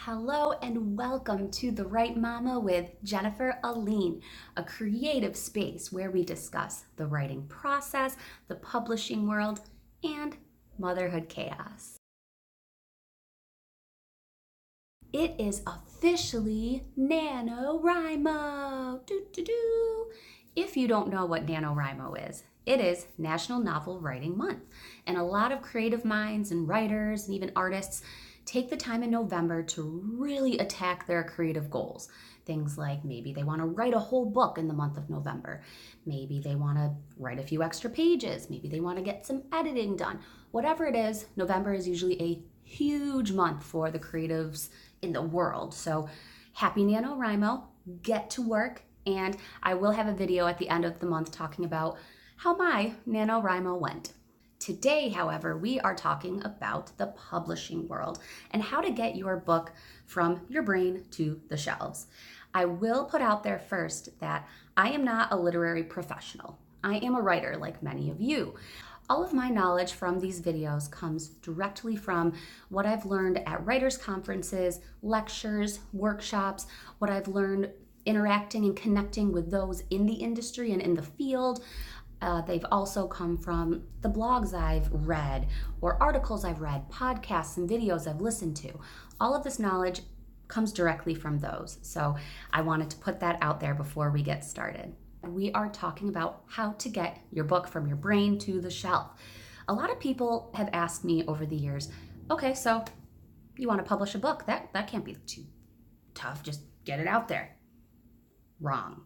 Hello and welcome to The Right Mama with Jennifer Aline, a creative space where we discuss the writing process, the publishing world, and motherhood chaos. It is officially NANOWRIMO! Doo-doo-doo. If you don't know what NANOWRIMO is, it is National Novel Writing Month, and a lot of creative minds and writers and even artists take the time in November to really attack their creative goals. Things like maybe they want to write a whole book in the month of November. Maybe they want to write a few extra pages. Maybe they want to get some editing done. Whatever it is, November is usually a huge month for the creatives in the world. So happy NaNoWriMo, get to work, and I will have a video at the end of the month talking about how my NaNoWriMo went. Today, however, we are talking about the publishing world and how to get your book from your brain to the shelves. I will put out there first that I am not a literary professional. I am a writer like many of you. All of my knowledge from these videos comes directly from what I've learned at writers' conferences, lectures, workshops, what I've learned interacting and connecting with those in the industry and in the field. They've also come from the blogs I've read or articles I've read, podcasts and videos I've listened to. All of this knowledge comes directly from those. So I wanted to put that out there before we get started. We are talking about how to get your book from your brain to the shelf. A lot of people have asked me over the years, okay, so you want to publish a book. That can't be too tough. Just get it out there. Wrong.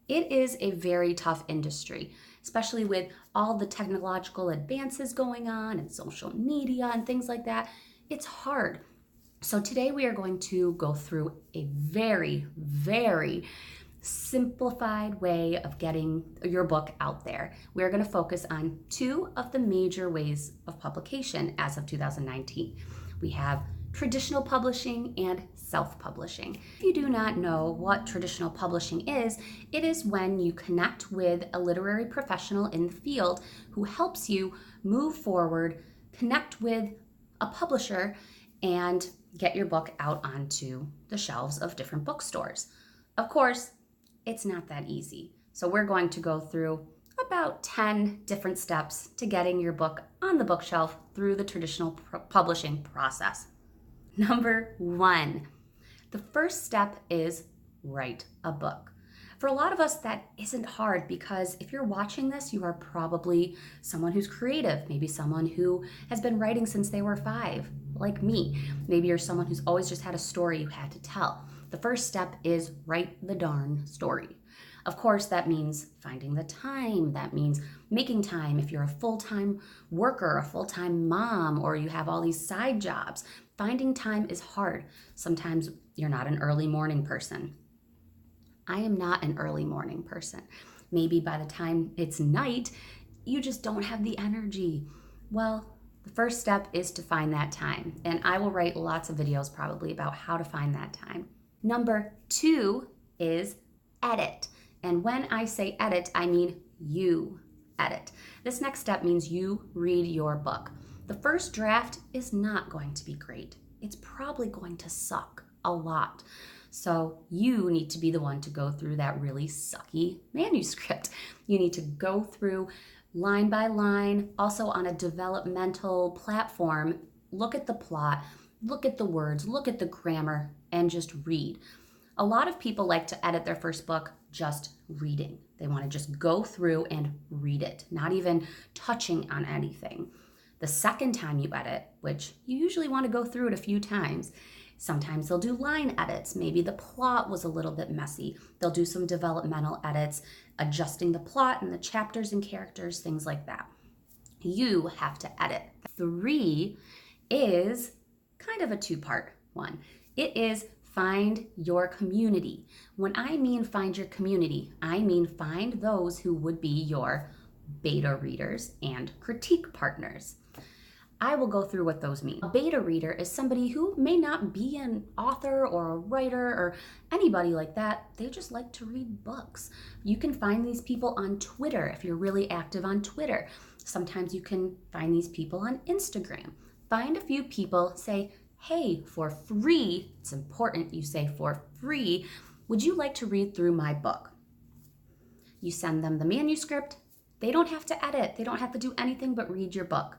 It is a very tough industry, especially with all the technological advances going on and social media and things like that. It's hard. So today we are going to go through a very, very simplified way of getting your book out there. We're going to focus on two of the major ways of publication as of 2019. We have traditional publishing and self-publishing. If you do not know what traditional publishing is, it is when you connect with a literary professional in the field who helps you move forward, connect with a publisher, and get your book out onto the shelves of different bookstores. Of course, it's not that easy. So we're going to go through about 10 different steps to getting your book on the bookshelf through the traditional publishing process. Number 1, the first step is write a book. For a lot of us, that isn't hard because if you're watching this, you are probably someone who's creative, maybe someone who has been writing since they were 5, like me. Maybe you're someone who's always just had a story you had to tell. The first step is write the darn story. Of course, that means finding the time. That means making time if you're a full-time worker, a full-time mom, or you have all these side jobs. Finding time is hard. Sometimes you're not an early morning person. I am not an early morning person. Maybe by the time it's night, you just don't have the energy. Well, the first step is to find that time. And I will write lots of videos probably about how to find that time. Number 2 is edit. And when I say edit, I mean you edit. This next step means you read your book. The first draft is not going to be great. It's probably going to suck a lot. So you need to be the one to go through that really sucky manuscript. You need to go through line by line, also on a developmental platform, look at the plot, look at the words, look at the grammar, and just read. A lot of people like to edit their first book just reading. They want to just go through and read it, not even touching on anything. The second time you edit, which you usually want to go through it a few times, sometimes they'll do line edits. Maybe the plot was a little bit messy. They'll do some developmental edits, adjusting the plot and the chapters and characters, things like that. You have to edit. 3 is kind of a 2-part one. It is find your community. When I mean find your community, I mean find those who would be your beta readers and critique partners. I will go through what those mean. A beta reader is somebody who may not be an author or a writer or anybody like that. They just like to read books. You can find these people on Twitter if you're really active on Twitter. Sometimes you can find these people on Instagram. Find a few people, say, hey, for free, it's important you say for free, would you like to read through my book? You send them the manuscript. They don't have to edit. They don't have to do anything but read your book.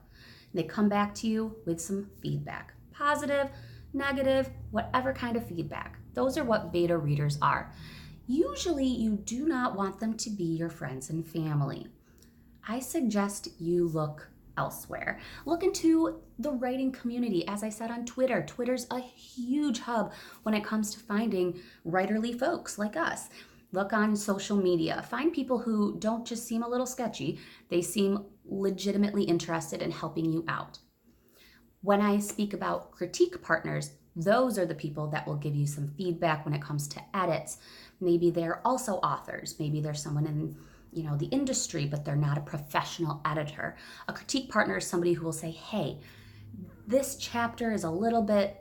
They come back to you with some feedback, positive, negative, whatever kind of feedback. Those are what beta readers are. Usually you do not want them to be your friends and family. I suggest you look elsewhere. Look into the writing community. As I said on Twitter, Twitter's a huge hub when it comes to finding writerly folks like us. Look on social media. Find people who don't just seem a little sketchy. They seem legitimately interested in helping you out. When I speak about critique partners, those are the people that will give you some feedback when it comes to edits. Maybe they're also authors. Maybe they're someone in the industry, but they're not a professional editor. A critique partner is somebody who will say, hey, this chapter is a little bit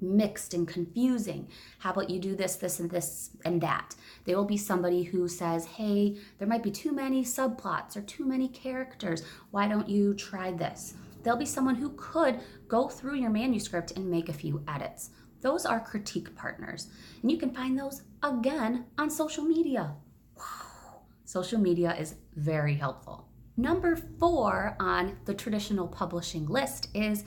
mixed and confusing. How about you do this, this, and that? There will be somebody who says, hey, there might be too many subplots or too many characters. Why don't you try this? There'll be someone who could go through your manuscript and make a few edits. Those are critique partners. And you can find those again on social media. Wow. Social media is very helpful. Number 4 on the traditional publishing list is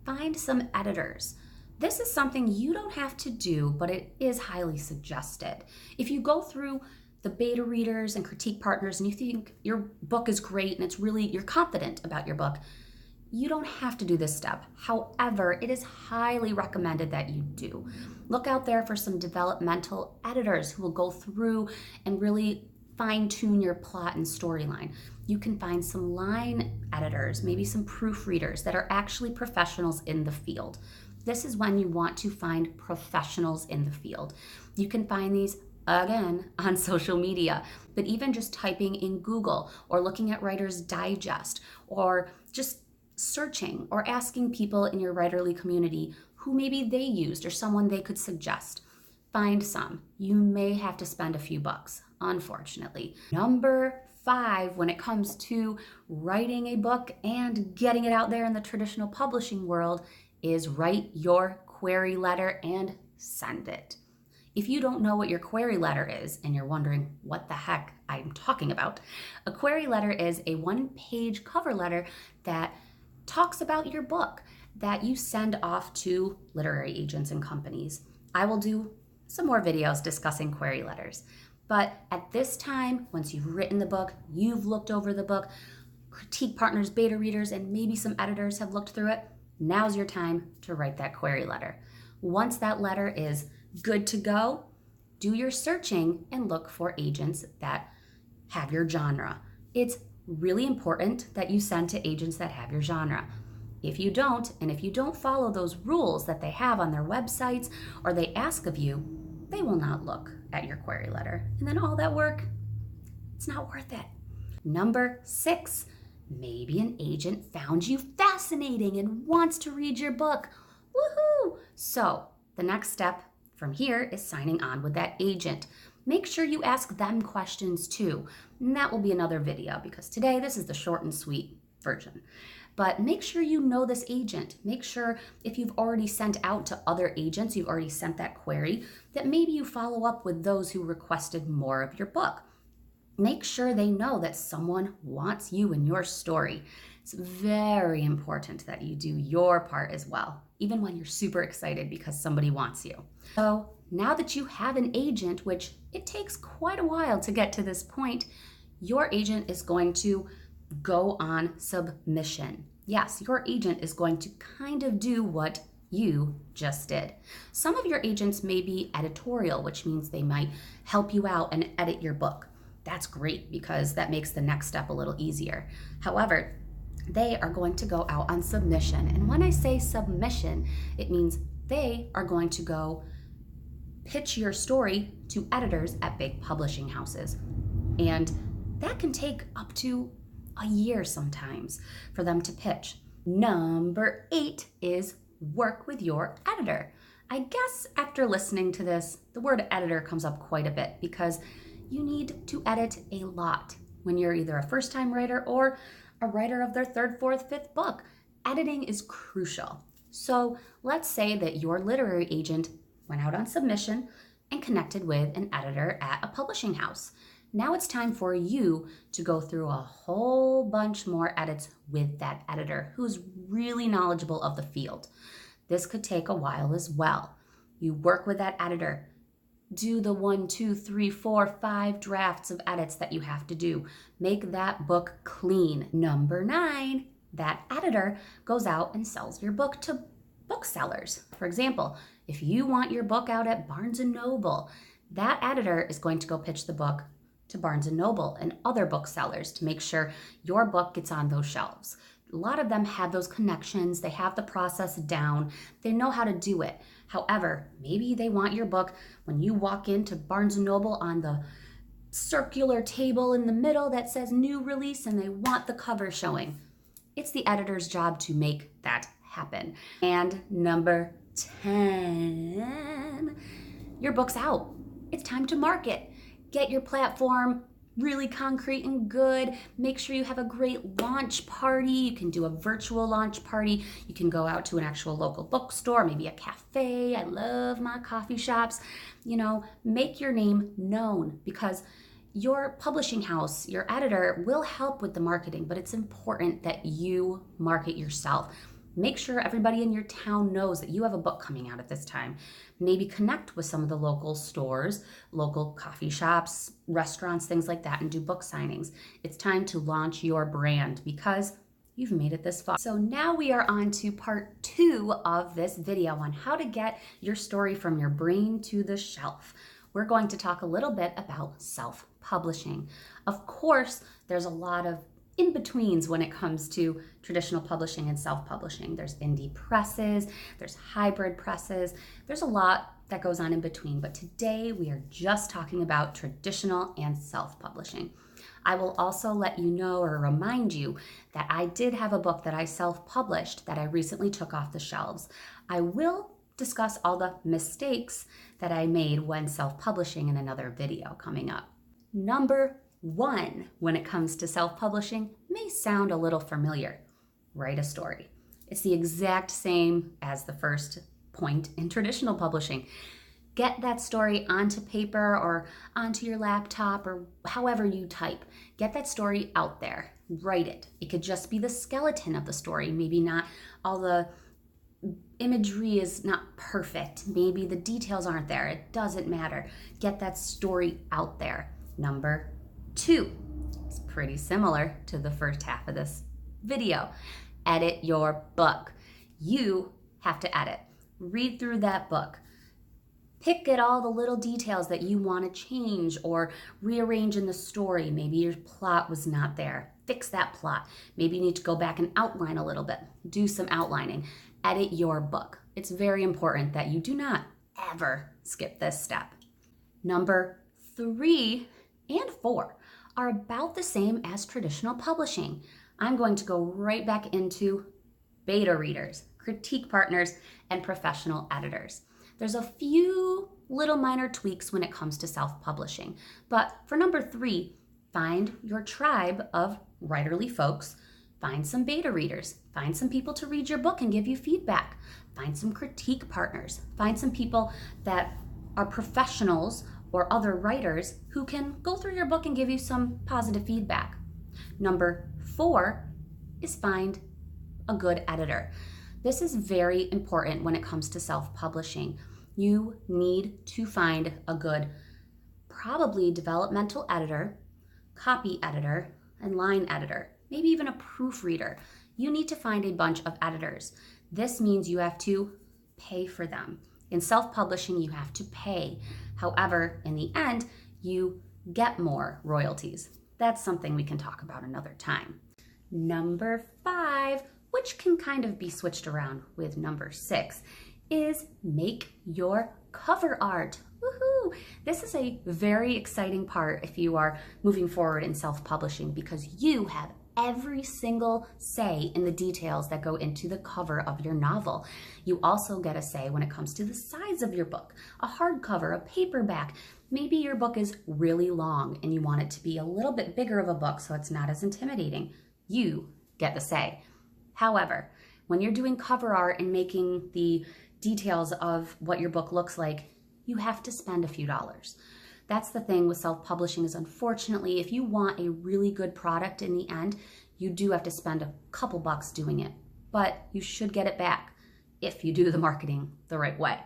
find some editors. This is something you don't have to do, but it is highly suggested. If you go through the beta readers and critique partners and you think your book is great and you're confident about your book, you don't have to do this step. However, it is highly recommended that you do. Look out there for some developmental editors who will go through and really fine-tune your plot and storyline. You can find some line editors, maybe some proofreaders that are actually professionals in the field. This is when you want to find professionals in the field. You can find these, again, on social media, but even just typing in Google or looking at Writer's Digest or just searching or asking people in your writerly community who maybe they used or someone they could suggest. Find some. You may have to spend a few bucks, unfortunately. Number 5, when it comes to writing a book and getting it out there in the traditional publishing world, is write your query letter and send it. If you don't know what your query letter is and you're wondering what the heck I'm talking about, a query letter is a 1-page cover letter that talks about your book that you send off to literary agents and companies. I will do some more videos discussing query letters. But at this time, once you've written the book, you've looked over the book, critique partners, beta readers, and maybe some editors have looked through it, now's your time to write that query letter. Once that letter is good to go, do your searching and look for agents that have your genre. It's really important that you send to agents that have your genre. If you don't, and if you don't follow those rules that they have on their websites or they ask of you, they will not look at your query letter. And then all that work, it's not worth it. Number 6, maybe an agent found you fascinating and wants to read your book. Woohoo! So the next step from here is signing on with that agent. Make sure you ask them questions too. And that will be another video because today this is the short and sweet version. But make sure you know this agent. Make sure if you've already sent out to other agents, you've already sent that query, that maybe you follow up with those who requested more of your book. Make sure they know that someone wants you in your story. It's very important that you do your part as well, even when you're super excited because somebody wants you. So now that you have an agent, which it takes quite a while to get to this point, your agent is going to go on submission. Yes, your agent is going to kind of do what you just did. Some of your agents may be editorial, which means they might help you out and edit your book. That's great because that makes the next step a little easier. However, they are going to go out on submission. And when I say submission, it means they are going to go pitch your story to editors at big publishing houses. And that can take up to a year sometimes for them to pitch. Number 8 is work with your editor. I guess after listening to this, the word editor comes up quite a bit because you need to edit a lot when you're either a first-time writer or a writer of their 3rd, 4th, 5th book. Editing is crucial. So let's say that your literary agent went out on submission and connected with an editor at a publishing house. Now it's time for you to go through a whole bunch more edits with that editor who's really knowledgeable of the field. This could take a while as well. You work with that editor, do the 1, 2, 3, 4, 5 drafts of edits that you have to do. Make that book clean. Number 9, that editor goes out and sells your book to booksellers. For example, if you want your book out at Barnes & Noble, that editor is going to go pitch the book to Barnes & Noble and other booksellers to make sure your book gets on those shelves. A lot of them have those connections, they have the process down, they know how to do it. However, maybe they want your book when you walk into Barnes & Noble on the circular table in the middle that says new release and they want the cover showing. It's the editor's job to make that happen. And number 10, your book's out. It's time to market. Get your platform really concrete and good. Make sure you have a great launch party. You can do a virtual launch party. You can go out to an actual local bookstore, maybe a cafe. I love my coffee shops. Make your name known, because your publishing house, your editor will help with the marketing, but it's important that you market yourself. Make sure everybody in your town knows that you have a book coming out at this time. Maybe connect with some of the local stores, local coffee shops, restaurants, things like that, and do book signings. It's time to launch your brand because you've made it this far. So now we are on to part 2 of this video on how to get your story from your brain to the shelf. We're going to talk a little bit about self-publishing. Of course, there's a lot of in-betweens when it comes to traditional publishing and self-publishing. There's indie presses, there's hybrid presses, there's a lot that goes on in between, but today we are just talking about traditional and self-publishing. I will also let you know or remind you that I did have a book that I self-published that I recently took off the shelves. I will discuss all the mistakes that I made when self-publishing in another video coming up. Number 1, when it comes to self-publishing, may sound a little familiar. Write a story. It's the exact same as the first point in traditional publishing. Get that story onto paper or onto your laptop or however you type. Get that story out there. Write it. It could just be the skeleton of the story. Maybe not all the imagery is not perfect. Maybe the details aren't there. It doesn't matter. Get that story out there. Number 2, it's pretty similar to the first half of this video. Edit your book. You have to edit. Read through that book. Pick at all the little details that you want to change or rearrange in the story. Maybe your plot was not there. Fix that plot. Maybe you need to go back and outline a little bit. Do some outlining. Edit your book. It's very important that you do not ever skip this step. Number 3 and 4 are about the same as traditional publishing. I'm going to go right back into beta readers, critique partners, and professional editors. There's a few little minor tweaks when it comes to self-publishing, but for number 3, find your tribe of writerly folks, find some beta readers, find some people to read your book and give you feedback, find some critique partners, find some people that are professionals or other writers who can go through your book and give you some positive feedback. Number 4 is find a good editor. This is very important when it comes to self-publishing. You need to find a good, probably developmental editor, copy editor, and line editor, maybe even a proofreader. You need to find a bunch of editors. This means you have to pay for them. In self-publishing, you have to pay. However, in the end, you get more royalties. That's something we can talk about another time. Number 5, which can kind of be switched around with number 6, is make your cover art. Woohoo! This is a very exciting part if you are moving forward in self-publishing because you have every single say in the details that go into the cover of your novel. You also get a say when it comes to the size of your book, a hardcover, a paperback. Maybe your book is really long and you want it to be a little bit bigger of a book so it's not as intimidating. You get the say. However, When you're doing cover art and making the details of what your book looks like, you have to spend a few dollars. That's the thing with self-publishing is, unfortunately, if you want a really good product in the end, you do have to spend a couple bucks doing it, but you should get it back if you do the marketing the right way.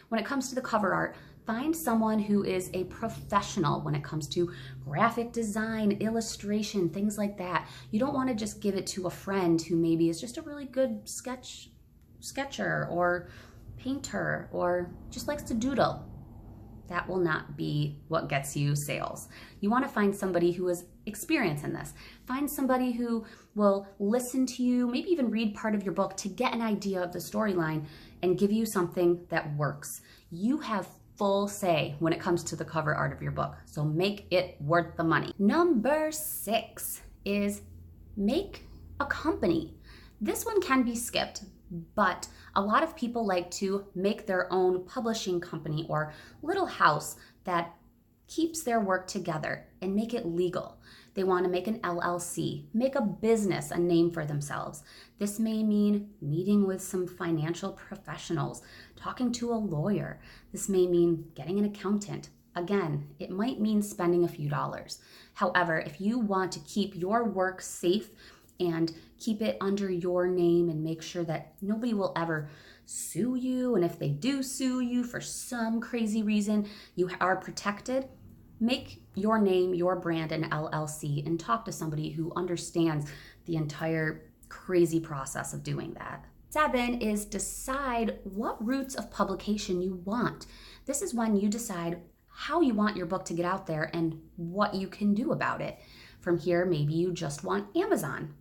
When it comes to the cover art, find someone who is a professional when it comes to graphic design, illustration, things like that. You don't want to just give it to a friend who maybe is just a really good sketcher or painter or just likes to doodle. That will not be what gets you sales. You want to find somebody who has experience in this. Find somebody who will listen to you, maybe even read part of your book to get an idea of the storyline and give you something that works. You have full say when it comes to the cover art of your book, so make it worth the money. Number 6 is make a company. This one can be skipped, but a lot of people like to make their own publishing company or little house that keeps their work together and make it legal. They want to make an LLC, make a business, a name for themselves. This may mean meeting with some financial professionals, talking to a lawyer. This may mean getting an accountant. Again, it might mean spending a few dollars. However, if you want to keep your work safe and keep it under your name and make sure that nobody will ever sue you, and if they do sue you for some crazy reason, you are protected, make your name, your brand, an LLC and talk to somebody who understands the entire crazy process of doing that. 7 is decide what routes of publication you want. This is when you decide how you want your book to get out there and what you can do about it. From here, maybe you just want Amazon.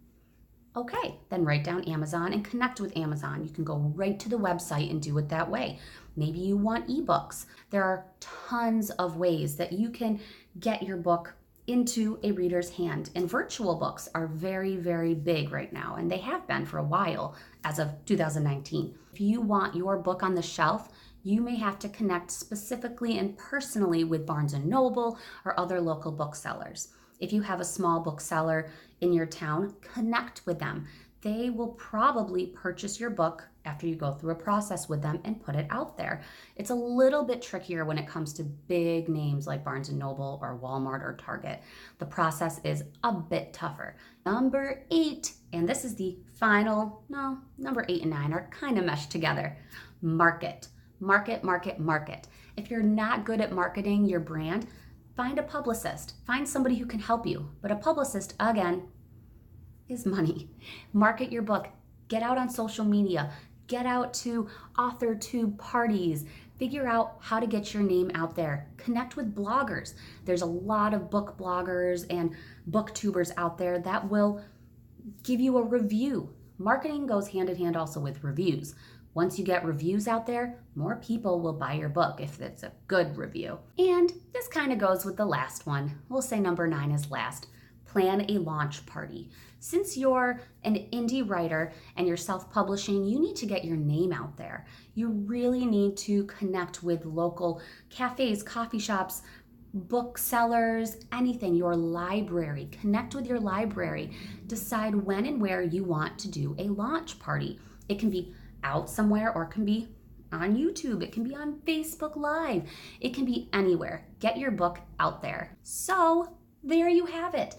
Okay, then write down Amazon and connect with Amazon. You can go right to the website and do it that way. Maybe you want ebooks. There are tons of ways that you can get your book into a reader's hand. And virtual books are very, very big right now, and they have been for a while as of 2019. If you want your book on the shelf, you may have to connect specifically and personally with Barnes & Noble or other local booksellers. If you have a small bookseller in your town, connect with them. They will probably purchase your book after you go through a process with them and put it out there. It's a little bit trickier when it comes to big names like Barnes & Noble or Walmart or Target. The process is a bit tougher. Number 8, and this is the final, no, number 8 and 9 are kind of meshed together. Market. Market, market, market. If you're not good at marketing your brand, find a publicist. Find somebody who can help you. But a publicist, again, is money. Market your book. Get out on social media. Get out to AuthorTube parties. Figure out how to get your name out there. Connect with bloggers. There's a lot of book bloggers and booktubers out there that will give you a review. Marketing goes hand in hand also with reviews. Once you get reviews out there, more people will buy your book if it's a good review. And this kind of goes with the last one. We'll say number 9 is last. Plan a launch party. Since you're an indie writer and you're self-publishing, you need to get your name out there. You really need to connect with local cafes, coffee shops, booksellers, anything, your library. Connect with your library. Decide when and where you want to do a launch party. It can be out somewhere or it can be on YouTube. It can be on Facebook Live. It can be anywhere. Get your book out there. So there you have it.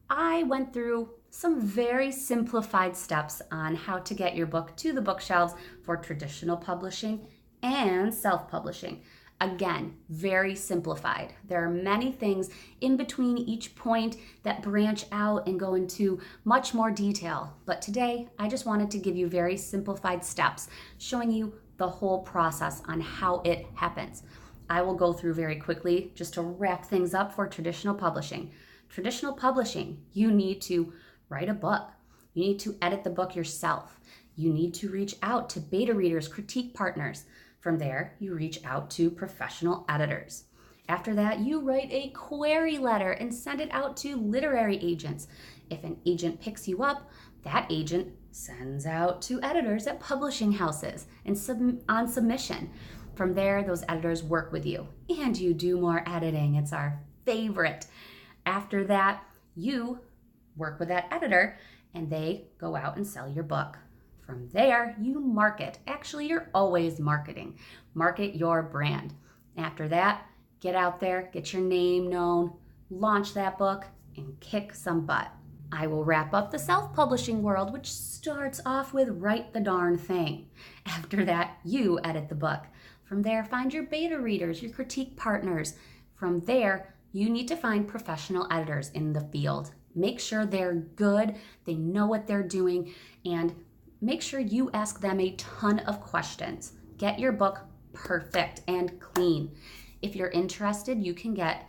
I went through some very simplified steps on how to get your book to the bookshelves for traditional publishing and self-publishing. Again, very simplified. There are many things in between each point that branch out and go into much more detail. But today, I just wanted to give you very simplified steps, showing you the whole process on how it happens. I will go through very quickly just to wrap things up for traditional publishing. Traditional publishing, you need to write a book. You need to edit the book yourself. You need to reach out to beta readers, critique partners. From there, you reach out to professional editors. After that, you write a query letter and send it out to literary agents. If an agent picks you up, that agent sends out to editors at publishing houses and on submission. From there, those editors work with you and you do more editing. It's our favorite. After that, you work with that editor and they go out and sell your book. From there, you market. Actually, you're always marketing. Market your brand. After that, get out there, get your name known, launch that book, and kick some butt. I will wrap up the self-publishing world, which starts off with write the darn thing. After that, you edit the book. From there, find your beta readers, your critique partners. From there, you need to find professional editors in the field. Make sure they're good, they know what they're doing, and make sure you ask them a ton of questions. Get your book perfect and clean. If you're interested, you can get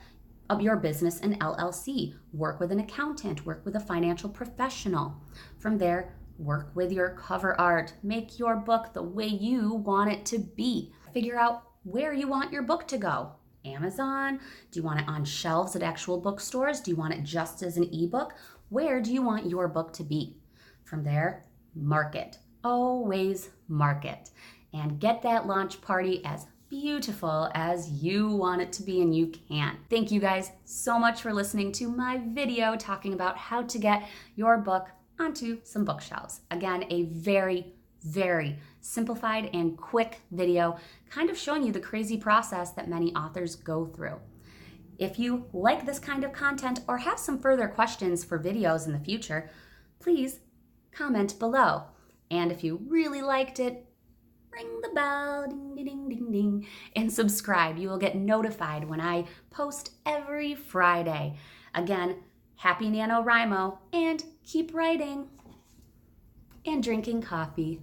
your business an LLC, work with an accountant, work with a financial professional. From there, work with your cover art, make your book the way you want it to be. Figure out where you want your book to go. Amazon? Do you want it on shelves at actual bookstores? Do you want it just as an ebook? Where do you want your book to be? From there, market. Always market. And get that launch party as beautiful as you want it to be, and you can. Thank you guys so much for listening to my video talking about how to get your book onto some bookshelves. Again, a very, very simplified and quick video, kind of showing you the crazy process that many authors go through. If you like this kind of content or have some further questions for videos in the future, please comment below. And if you really liked it, ring the bell, ding, ding, ding, ding, ding, and subscribe. You will get notified when I post every Friday. Again, happy NaNoWRIMO, and keep writing and drinking coffee.